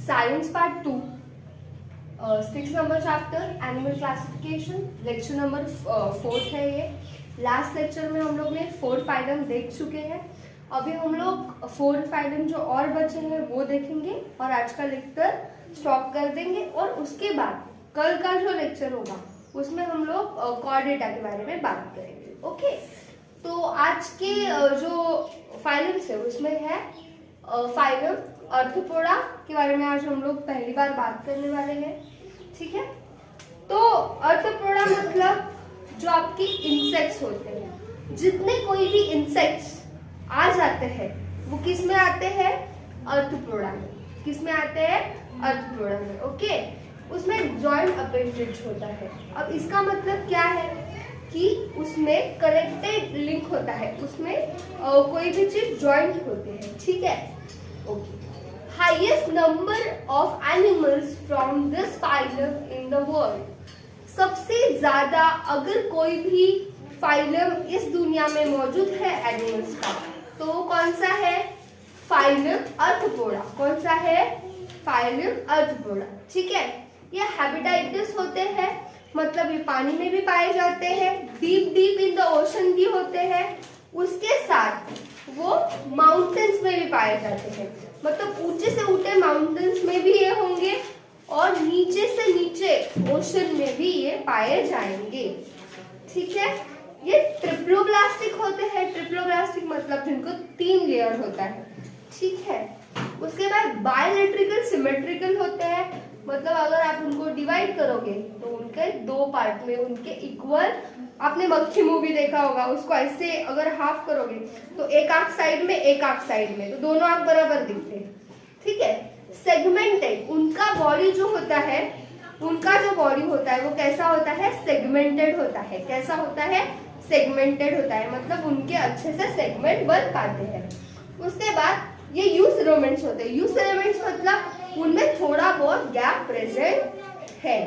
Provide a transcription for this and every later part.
Science part 2 6 number chapter animal classification lecture number 4 है ये। Last lecture में हम लोग ने 4 फाइलम देख चुके हैं। अभी हम लोग 4 फाइलम जो और बचे हैं वो देखेंगे और आज का लेक्चर स्टॉप कर देंगे। और उसके बाद कल का जो लेक्चर होगा उसमें हम लोग कॉर्डेटा के बारे में बात करेंगे। ओके, तो आज के जो फाइलम्स है उसमें है फाइलम आर्थ्रोपोडा के बारे में आज हम लोग पहली बार बात करने वाले हैं। ठीक है, तो आर्थ्रोपोडा मतलब जो आपके इंसेक्ट्स होते हैं, जितने कोई भी इंसेक्ट्स आ जाते हैं वो किस में आते हैं? आर्थ्रोपोडा में। किस में आते हैं? आर्थ्रोपोडा में। ओके, उसमें जॉइंट अपेंडेज होता है। अब इसका मतलब क्या है कि उसमें कनेक्टेड लिंक होता है, उसमें कोई भी चीज जॉइंट होते हैं। ठीक है, okay. Highest number of animals from this phylum in the world. सबसे ज्यादा अगर कोई भी फाइलम इस दुनिया में मौजूद है एनिमल्स का, तो वो कौन सा है? Phylum arthropoda. कौन सा है? Phylum arthropoda. ठीक है, ये हैबिटाइटस होते हैं, मतलब ये पानी में भी पाए जाते हैं, deep deep in the ocean भी होते हैं, उसके साथ वो माउंटेन्स में भी पाए जाते हैं, मतलब ऊंचे से ऊंचे माउंटेन्स में भी ये होंगे और नीचे से नीचे ओशन में भी ये पाए जाएंगे। ठीक है, ये ट्रिप्लोब्लास्टिक होते हैं। ट्रिप्लोब्लास्टिक मतलब जिनको 3 लेयर होता है। ठीक है, उसके बाद बायलेट्रिकल सिमेट्रिकल होते हैं, मतलब अगर आप उनको डिवाइड करोगे तो उनके 2 पार्ट में उनके इक्वल। आपने मक्खी मूवी देखा होगा, उसको ऐसे अगर हाफ करोगे तो एक आंख साइड में एक आंख साइड में, तो दोनों आंख बराबर दिखते हैं। ठीक है, सेगमेंटेड उनका बॉडी जो होता है, उनका जो बॉडी होता है वो कैसा होता है? सेगमेंटेड होता है। कैसा होता है? सेगमेंटेड होता है, मतलब उनके अच्छे से सेगमेंट बन पाते हैं। उसके बाद ये यूसेरोमेंट्स होते हैं। यूसेरोमेंट्स मतलब उनमें थोड़ा बहुत गैप प्रेजेंट है।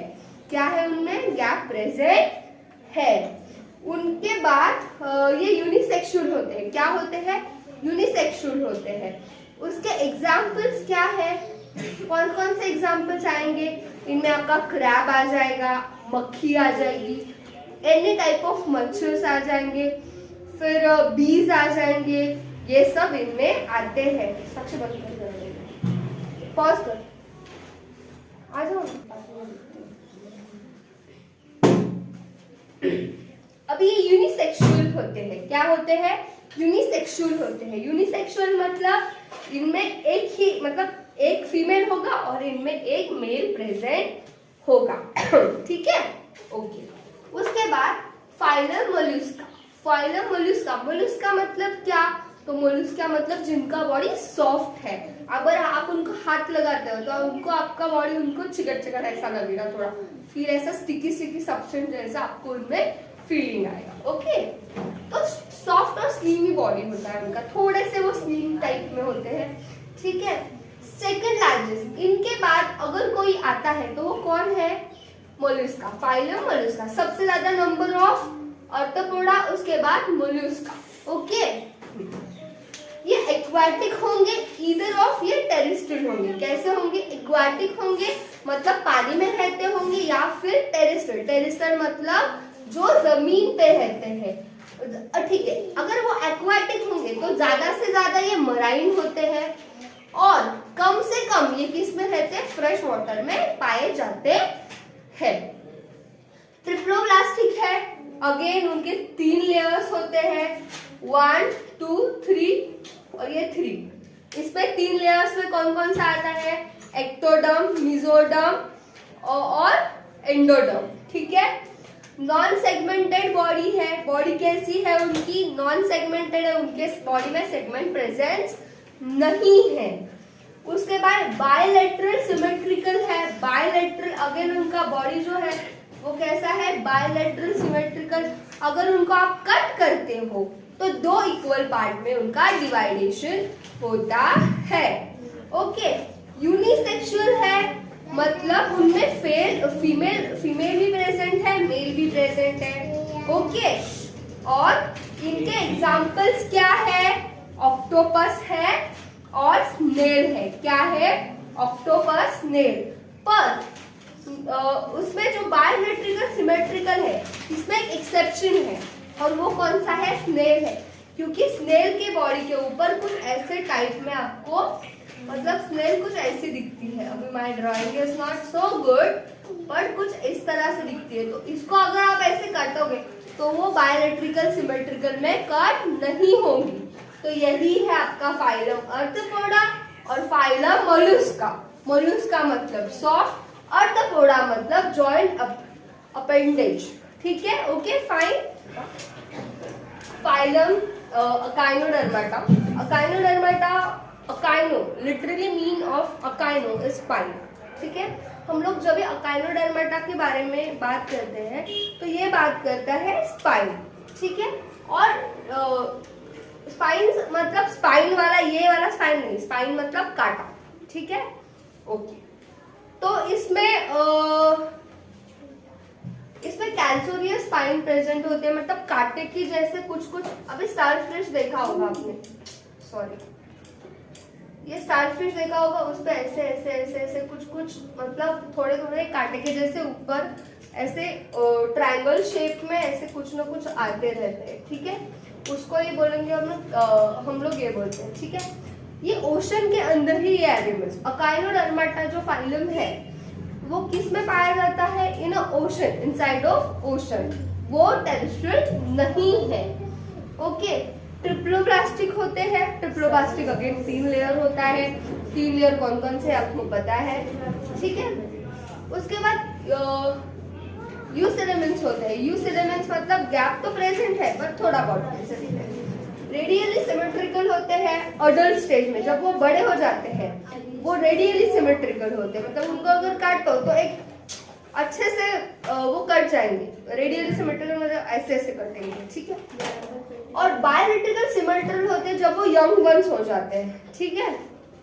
क्या है? उनमें गैप प्रेजेंट है। उनके बाद ये यूनिसेक्सुअल होते हैं। क्या होते हैं? यूनिसेक्सुअल होते हैं। उसके एग्जाम्पल्स क्या है? कौन कौन से एग्जाम्पल्स आएंगे? इनमें आपका क्रैब आ जाएगा, मक्खी आ जाएगी, एनी टाइप ऑफ मच्छर्स आ जाएंगे, फिर बीज आ जाएंगे, ये सब इनमें आते हैं। सबसे बंद कर, पॉज कर, आ जाओ। अभी ये यूनिसेक्सुअल होते हैं। क्या होते हैं? यूनिसेक्सुअल होते हैं। यूनिसेक्सुअल मतलब इनमें एक ही, मतलब एक फीमेल होगा और इनमें एक मेल प्रेजेंट होगा। ठीक है, ओके। उसके बाद phylum Mollusca. Phylum Mollusca, Mollusca मतलब क्या? तो मोलस्का मतलब जिनका बॉडी सॉफ्ट है। अगर आप उनको हाथ लगाते हो तो उनको, आपका बॉडी उनको चिकट चिकट ऐसा लगेगा, थोड़ा फिर ऐसा स्टिकी स्टिकी सब्सटेंस जैसा आपको उनमें फीलिंग आएगा। ओके, तो सॉफ्ट और स्लीमी बॉडी होता है उनका, थोड़े से वो स्लीम टाइप में होते हैं। ठीक है, सेकंड लार्जेस्ट। इनके बाद अगर कोई आता है तो वो कौन है? मोलस्का। फाइलम मोलस्का, सबसे ज्यादा नंबर ऑफ आर्थ्रोपोडा, उसके बाद मोलस्का। ओके, ये एक्वाटिक होंगे ईदर ऑफ, ये टेरेस्ट्रियल होंगे। कैसे होंगे? एक्वाटिक होंगे मतलब पानी में रहते होंगे, या फिर टेरेस्ट्रियल। टेरेस्ट्रियल मतलब जो जमीन पे रहते हैं। ठीक है, अगर वो एक्वाटिक होंगे तो ज्यादा से ज्यादा ये मराइन होते हैं और कम से कम ये किस में रहते हैं? फ्रेश वाटर में पाए जाते हैं। ट्रिप्लोब्लास्टिक है, अगेन उनके 3 लेयर्स होते हैं, 1 2 3 और ये 3। इसमें 3 लेयर्स में कौन कौन सा आता है? एक्टोडर्म, मेसोडर्म और एंडोडर्म। ठीक है, नॉन सेगमेंटेड बॉडी है। बॉडी कैसी है उनकी? नॉन सेगमेंटेड है, उनके बॉडी में सेगमेंट प्रेजेंस नहीं है। उसके बाद बायलैटरल सिमेट्रिकल है। बायलैटरल अगेन उनका बॉडी जो है वो कैसा है? Bilateral symmetrical. अगर उनको आप कट करते हो तो 2 इक्वल पार्ट में उनका डिवाइडेशन होता है। ओके, यूनिसेक्सुअल है, मतलब उनमें फीमेल भी प्रेजेंट है, मेल भी प्रेजेंट है। ओके, और इनके एग्जाम्पल्स क्या है? ऑक्टोपस है और स्नेल है। क्या है? Octopus, snail. पर उसमें जो बायोमेट्रिकल सिमेट्रिकल है इसमें एक एक्सेप्शन है, और वो कौन सा है? स्नेल है। क्योंकि स्नेल के बॉडी के ऊपर कुछ ऐसे टाइप में आपको, मतलब स्नेल कुछ ऐसी दिखती है। अभी my drawing is not so good, but कुछ इस तरह से दिखती है। तो इसको अगर आप ऐसे काटोगे तो वो बायोमेट्रिकल सिमेट्रिकल में कट नहीं होगी। तो यही है आपका फाइलम आर्थ्रोपोडा और फाइलम मोलस्का। मोलस्का मतलब सॉफ्ट, आर्थ्रोपोडा मतलब जॉइंट अपेंडेज। ठीक है, okay fine. Phylum Echinodermata. Echinodermata, Echino literally mean of Echino is spine. ठीक है, हम लोग जब अकाइनोडर्माटा के बारे में बात करते हैं तो ये बात करता है स्पाइन। ठीक है, और स्पाइन मतलब स्पाइन वाला, ये वाला स्पाइन नहीं, स्पाइन मतलब कांटा। ठीक है, ओके। तो इसमें कैल्सोरियस स्पाइन प्रेजेंट होते हैं, मतलब कांटे की जैसे कुछ कुछ। अभी स्टारफिश देखा होगा आपने, सॉरी, ये स्टारफिश देखा होगा, उस पे ऐसे ऐसे ऐसे ऐसे कुछ कुछ, मतलब थोड़े थोड़े कांटे के जैसे ऊपर ऐसे ट्रायंगल शेप में ऐसे कुछ ना कुछ आते रहते हैं। ठीक है, उसको ये बोलेंगे हम लोग ये बोलते हैं। ठीक है, ये ओशन के अंदर ही ये एनिमल्स, अकाइनोडर्माटा जो फाइलम है वो किस में पाया जाता है? In ocean, inside of ocean. वो टेरेस्ट्रियल नहीं है। ओके, ट्रिप्लोब्लास्टिक होते हैं। ट्रिप्लोब्लास्टिक अगेन 3 लेयर होता है। 3 लेयर कौन कौन से आपको पता है? ठीक है, उसके बाद यूसेरेमेंट्स होते हैं। यूसेरेमेंट्स मतलब गैप तो प्रेजेंट है पर थोड़ा बहुत प्रेजेंट है। रेडियली सिमेट्रिकल होते हैं अडल्ट स्टेज में, जब वो बड़े हो जाते हैं वो रेडियली सिमेट्रिकल होते हैं, मतलब उनको अगर काटो तो एक अच्छे से वो कट जाएंगे। रेडियली सिमेट्रिकल मतलब ऐसे ऐसे कटेंगे। ठीक है, और बायोमेट्रिकल सिमेट्रिकल होते हैं जब वो यंग वंस हो जाते हैं। ठीक है,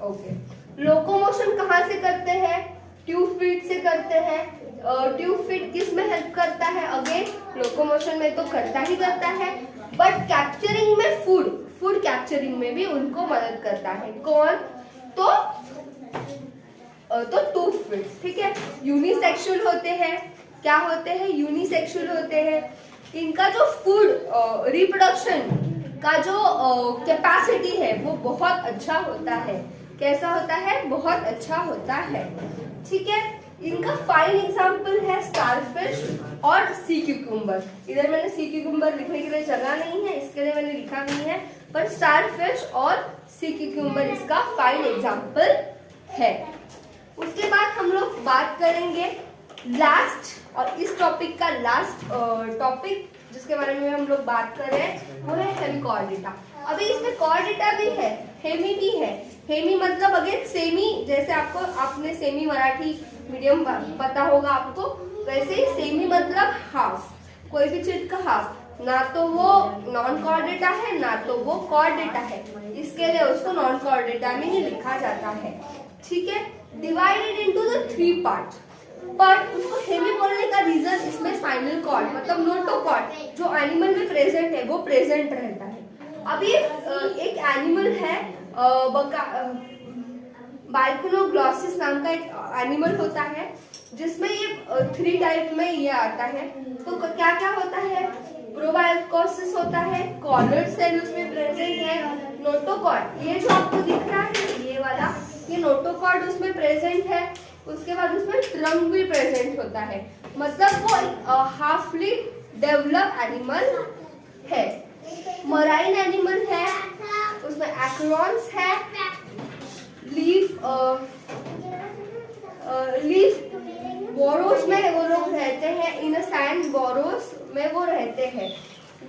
ओके। लोकोमोशन कहाँ से करते हैं? ट्यूब फीट से करते हैं। ट्यूब फीट किस में हेल्प करता है? अगेन लोकोमोशन में तो करता ही करता है, बट कैप्चरिंग में फूड कैप्चरिंग में भी उनको मदद करता है। कौन? तो ट्यूब फीट। ठीक है, यूनिसेक्सुअल होते हैं। क्या होते हैं? यूनिसेक्सुअल होते हैं। इनका जो फूड रिप्रोडक्शन का जो कैपेसिटी है वो बहुत अच्छा होता है। कैसा होता है? बहुत अच्छा होता है। ठीक है, इनका फाइन एग्जाम्पल है स्टारफिश और सी क्यूकम्बर। इधर मैंने सी क्यूकम्बर लिखने के लिए जगह नहीं है, इसके लिए मैंने लिखा नहीं है, पर स्टारफिश और सी क्यूकम्बर इसका फाइन एग्जाम्पल है। उसके बाद हम लोग बात करेंगे लास्ट, और इस टॉपिक का लास्ट टॉपिक जिसके बारे में हम लोग बात कर रहे हैं वो है हेमिकॉर्डेटा। अभी इसमें कॉर्डेटा भी है, हेमी भी है। हेमी मतलब अगेन सेमी, जैसे आपने सेमी मराठी मीडियम पता होगा आपको, वैसे ही सेमी मतलब हाफ, कोई भी चीज का हाफ। ना तो वो नॉन कॉर्डेटा है ना तो वो कॉर्डेटा है, इसके लिए उसको नॉन कॉर्डेटा में ही लिखा जाता है। ठीक है, divided into the 3 parts. But उसको हेमी बोलने का रीजन इसमें स्पाइनल कॉर्ड मतलब नोटोकॉर्ड जो एनिमल में प्रेजेंट है वो प्रेजेंट रहता है। अभी एक एनिमल है बाइकोनोग्लॉसिस नाम का एक एनिमल होता है जिसमें ये 3 टाइप में ये आता है। तो क्या क्या होता है? प्रोबायोकोसिस होता है, कॉलर सेल उसमें प्रेजेंट है, नोटोकॉर्ड ये जो आपको दिख रहा है ये वाला, ये नोटोकॉर्ड उसमें प्रेजेंट है। उसके बाद उसमें ट्रंक भी प्रेजेंट होता है, मतलब वो हाफली डेवलप एनिमल है। मराइन एनिमल है, उसमें एक्रोन्स है, लीफ बोरोस में वो लोग रहते हैं, इन सैंड बोरोस में वो रहते हैं।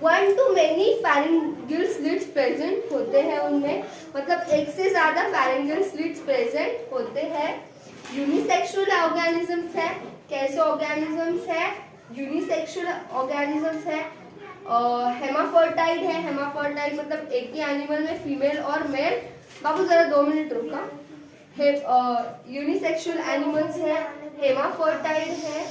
1 to many pharyngeal slits present होते हैं उनमें, मतलब एक से ज्यादा pharyngeal slits प्रेजेंट होते हैं। यूनिसेक्सुअल ऑर्गेनिजम्स है। कैसे ऑर्गेनिजम्स है? यूनिसेक्सुअल ऑर्गेनिजम्स है। हेमाफर्टाइड है। हेमाफर्टाइड मतलब एक ही एनिमल में फीमेल और मेल। बाबू जरा 2 मिनट रुका। यूनिसेक्सुअल एनिमल्स है, हेमाफर्टाइड है,